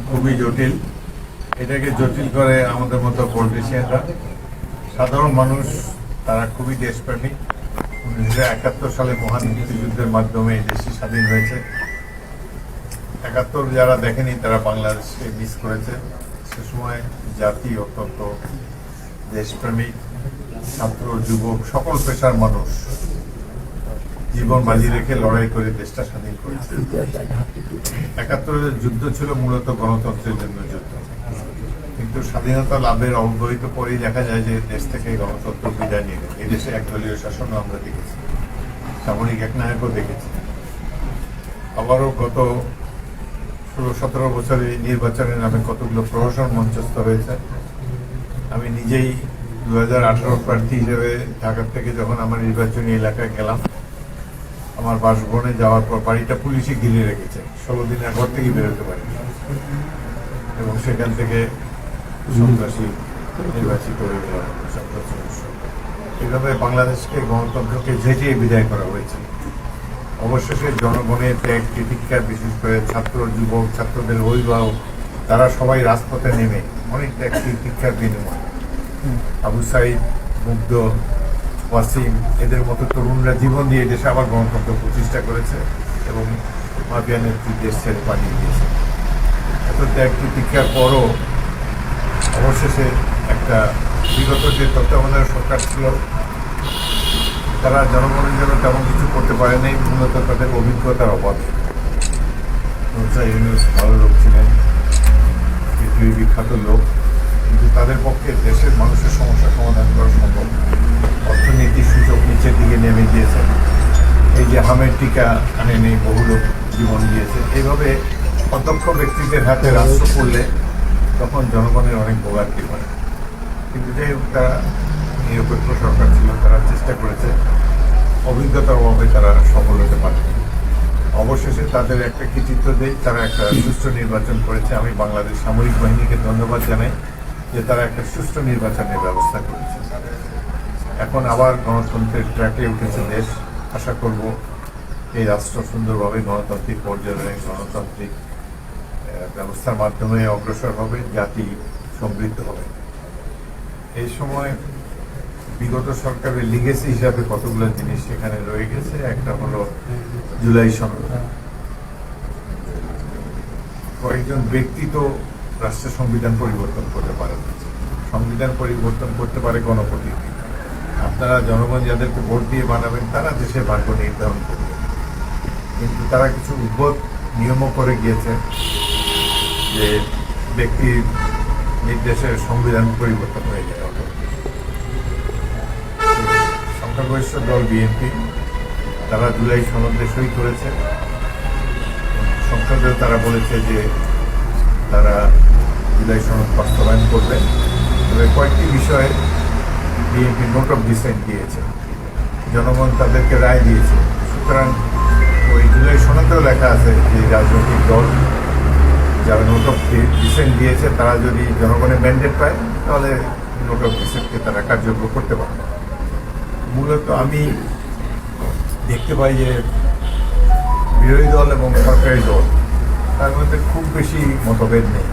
খুবই জটিল। এটাকে জটিল করে আমাদের মতো পলিটিশিয়ানরা। সাধারণ মানুষ তারা খুবই দেশপ্রেমী। 1971 সালে মহান মুক্তিযুদ্ধের মাধ্যমে এই দেশটি স্বাধীন হয়েছে। 71 যারা দেখেনি তারা বাংলাদেশকে মিস করেছে। সে সময় জাতি অত্যন্ত দেশপ্রেমিক, ছাত্র যুবক সকল পেশার মানুষ জীবন বাজি রেখে লড়াই করে দেশটা স্বাধীন করেছে। 71-এর যুদ্ধ ছিল মূলত গণতন্ত্রের জন্য যুদ্ধ, কিন্তু স্বাধীনতা লাভের অব্যবহিত পরেই দেখা যায় যে দেশ থেকে গণতন্ত্র বিদায় নিয়ে গেল। এই দেশে একদলীয় শাসনও আমরা দেখেছি, সামরিক একনায়কও দেখেছি। আবারও গত 16-17 বছরে নির্বাচনের নামে কতগুলো প্রহসন মঞ্চস্থ হয়েছে। আমি নিজেই 2018 প্রার্থী হিসেবে ঢাকা থেকে যখন আমার নির্বাচনী এলাকায় গেলাম, আমার বাসভবনে যাওয়ার পর বাড়িটা পুলিশে ঘিরে রেখেছে। 16 দিনের ঘর থেকে বেরোতে পারি এবং সেখান থেকে সন্ত্রাসী নির্বাচিত হয়ে গেল। এইভাবে বাংলাদেশকে গণতন্ত্রকে ঝেঁটিয়ে বিদায় করা হয়েছে। অবশেষে জনগণের ত্যাগ প্রতীক্ষা, বিশেষ করে ছাত্র যুবক, ছাত্রদের অভিভাবক, তারা সবাই রাজপথে নেমে অনেক ত্যাগ প্রতীক্ষার বিনিময় আবু সাইদ, মুগ্ধ, ওয়াসিম এদের মতো তরুণরা জীবন দিয়ে দেশে আবার গণতন্ত্র প্রতিষ্ঠা করেছে এবং মাফিয়া নেত্রী দেশ ছেড়ে পালিয়ে দিয়েছে। এত ত্যাগ প্রতীক্ষার পরও অবশেষে একটা বিগত যে তত্ত্বাবধায়ক সরকার ছিল তারা জনগণের জন্য তেমন কিছু করতে পারে নাই, মূলত তাদের অভিজ্ঞতার অভাবে। ইউনুস ভালো লোক ছিলেন, পৃথিবী বিখ্যাত লোক, কিন্তু তাদের পক্ষে দেশের মানুষের সমস্যা সমাধান করা সম্ভব। অর্থনীতির সূচক নিচের দিকে নেমে গিয়েছে। এই যে হামের টিকা আনেনি, বহু লোক জীবন দিয়েছে। এইভাবে অদক্ষ ব্যক্তিদের হাতে রাষ্ট্র করলে তখন জনগণের অনেক ভোগান্তি হয়। কিন্তু যাই হোক, তারা নিরপেক্ষ সরকার ছিল, তারা চেষ্টা করেছে, অভিজ্ঞতার অভাবে তারা সফল হতে পারে। অবশেষে তাদের একটা কৃতিত্ব দেয়, তারা একটা সুষ্ঠু নির্বাচন করেছে। আমি বাংলাদেশ সামরিক বাহিনীকে ধন্যবাদ জানাই যে তারা একটা সুষ্ঠু নির্বাচনের ব্যবস্থা করেছে। এখন আবার গণতন্ত্রের ট্র্যাকে উঠেছে দেশ। আশা করব এই রাষ্ট্র সুন্দরভাবে গণতান্ত্রিক পর্যায়ে গণতান্ত্রিক ব্যবস্থার মাধ্যমে অগ্রসর হবে, জাতি সমৃদ্ধ হবে। এই সময় বিগত সরকারের লিগেসি হিসাবে কতগুলো জিনিস সেখানে রয়ে গেছে। একটা হলো জুলাই সনদ। কয়েকজন ব্যক্তি তো রাষ্ট্রের সংবিধান পরিবর্তন করতে পারে না, সংবিধান পরিবর্তন করতে পারে গণপ্রতিনিধি। আপনারা জনগণ যাদেরকে ভোট দিয়ে বানাবেন তারা দেশের ভাগ্য নির্ধারণ করবেন, কিন্তু তারা কিছু উদ্ভট নিয়মও করে গিয়েছে যে ব্যক্তির নির্দেশের সংবিধান পরিবর্তন হয়ে যায়। সংখ্যাগরিষ্ঠ দল বিএনপি তারা জুলাই সনদে সই করেছে। সংসদেও তারা বলেছে যে তারা জুলাই সনদ বাস্তবায়ন করবে। তবে কয়েকটি বিষয়ে বিএনপি নোট অফ ডিসেন্ট দিয়েছে, জনগণ তাদেরকে রায় দিয়েছে। সুতরাং ওই জুলাই সনদেও লেখা আছে যে রাজনৈতিক দল যারা নোট অফ ডিসেন্ট দিয়েছে তারা যদি জনগণের ম্যান্ডেট পায় তাহলে নোট অফ ডিসেন্টকে তারা কার্যকর করতে পারবে। মূলত আমি দেখতে পাই যে বিরোধী দল এবং সরকারি দল তার মধ্যে খুব বেশি মতভেদ নেই।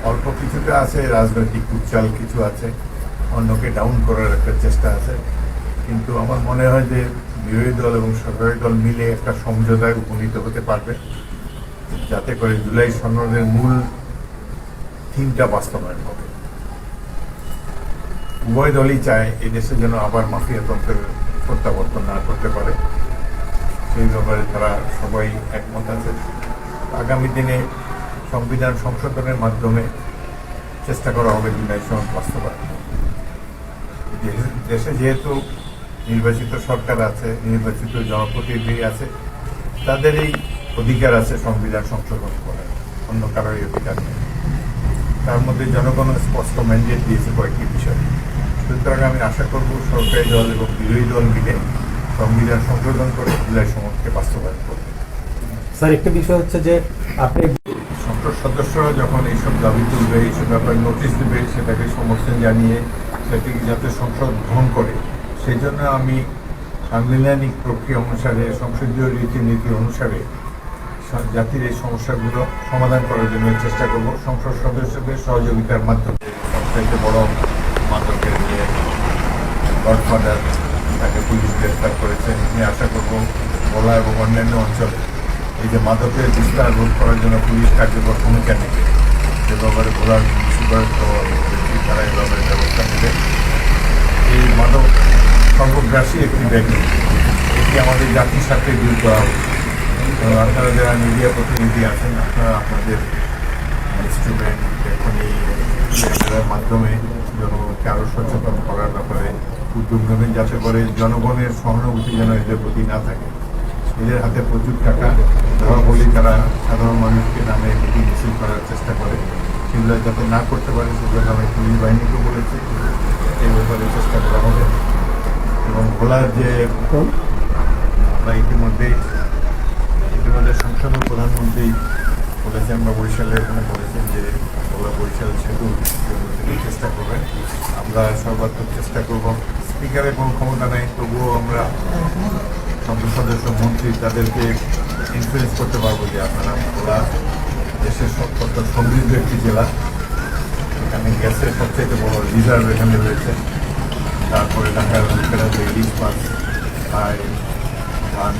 অল্প কিছুটা আছে রাজনৈতিক উচ্চাল, কিছু আছে অন্যকে ডাউন করার একটা চেষ্টা আছে। কিন্তু আমার মনে হয় যে বিরোধী দল এবং সরকারি দল মিলে একটা সমঝোতায় উপনীত হতে পারবে, যাতে করে জুলাই সনদের মূল থিমটা বাস্তবায়ন হবে। উভয় দলই চায় এই দেশে যেন আবার মাফিয়াতন্ত্রের প্রত্যাবর্তন না করতে পারে, সেই ব্যাপারে তারা সবাই একমত আছে। আগামী দিনে সংবিধান সংশোধনের মাধ্যমে চেষ্টা করা হবে জুলাই সনদ বাস্তবায়ন। দেশে যেহেতু নির্বাচিত সরকার আছে, নির্বাচিত জনপ্রতিনিধি আছে, তাদের এই অধিকার আছে সংবিধান সংশোধন করার, অন্য কারোর অধিকার নেই। তার মধ্যে জনগণ স্পষ্ট ম্যান্ডেট দিয়েছে কয়েকটি বিষয়। সুতরাং আমি আশা করব সরকারি দল এবং বিরোধী দল মিলে সংবিধান সংশোধন করে জুলাই সনদকে বাস্তবায়ন করবে। স্যার, একটা বিষয় হচ্ছে যে আপনি সংসদ সদস্যরা যখন এইসব দাবি তুলবে, এইসব ব্যাপারে নোটিশ দেবে, সেটাকে সমর্থন জানিয়ে সেটিকে যাতে সংসদ গ্রহণ করে, সেই জন্য আমি সাংবিধানিক প্রক্রিয়া অনুসারে, সংসদীয় রীতিনীতি অনুসারে জাতির এই সমস্যাগুলো সমাধান করার জন্য চেষ্টা করব সংসদ সদস্যদের সহযোগিতার মাধ্যমে। সবচাইতে বড় মাদকের যে গডফাদার, তাকে পুলিশ গ্রেফতার করেছে। আমি আশা করব ভোলা এবং অন্যান্য অঞ্চলে এই যে মাদকের বিস্তার রোধ করার জন্য পুলিশ কার্যকর ভূমিকা নেবে। যে ব্যাপারে ভোলার সুপার তারা এই ব্যাপারে ব্যবস্থা নেবে। এই মাদক সর্বগ্রাসী একটি ব্যাধি, এটি আমাদের জাতির সাথে ডিল করা উচিত। এবং আপনারা যারা মিডিয়া প্রতিনিধি আছেন, আপনারা আপনাদের স্টুডেন্ট এখনই এর মাধ্যমে জনগণকে আরও সচেতন করার ব্যাপারে উদ্যোগ নেবেন, যাতে করে জনগণের সহানুভূতি যেন এদের প্রতি না থাকে। এদের হাতে প্রচুর টাকা, ধরা বলি তারা সাধারণ মানুষকে নামে মিটিং মিছিল করার চেষ্টা করে, সেগুলো যাতে না করতে পারে সেগুলো আমি পুলিশ বাহিনীকে বলেছি, এই ব্যাপারে চেষ্টা করা হবে। এবং ভোলার যে আমরা ইতিমধ্যে সংসদের প্রধানমন্ত্রী বলেছেন বা বরিশালের এখানে বলেছেন যে ভোলা বরিশাল সেতু তিনি চেষ্টা করবেন। আমরা সর্বাত্মক চেষ্টা করব। স্পিকারের কোনো ক্ষমতা নেই, তবুও আমরা সংসদ সদস্য মন্ত্রী তাদেরকে ইনফ্লুয়েন্স করতে পারবো যে আপনারা ভোলা দেশের অত্যন্ত সমৃদ্ধ একটি জেলা, এখানে গ্যাসের সবচেয়ে বড় রিজার্ভ এখানে রয়েছে। তারপরে ঢাকার লোকেরা যে ইলিশ মাছ খায়, ধান,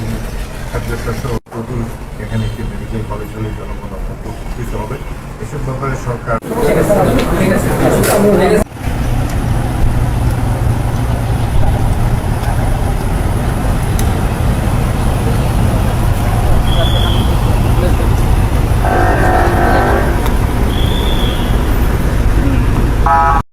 খাদ্যশস্য প্রচুর, এখানে একটি মেডিকেল কলেজ হলে জনগণ অত্যন্ত উপকৃত হবে। এসব ব্যাপারে সরকার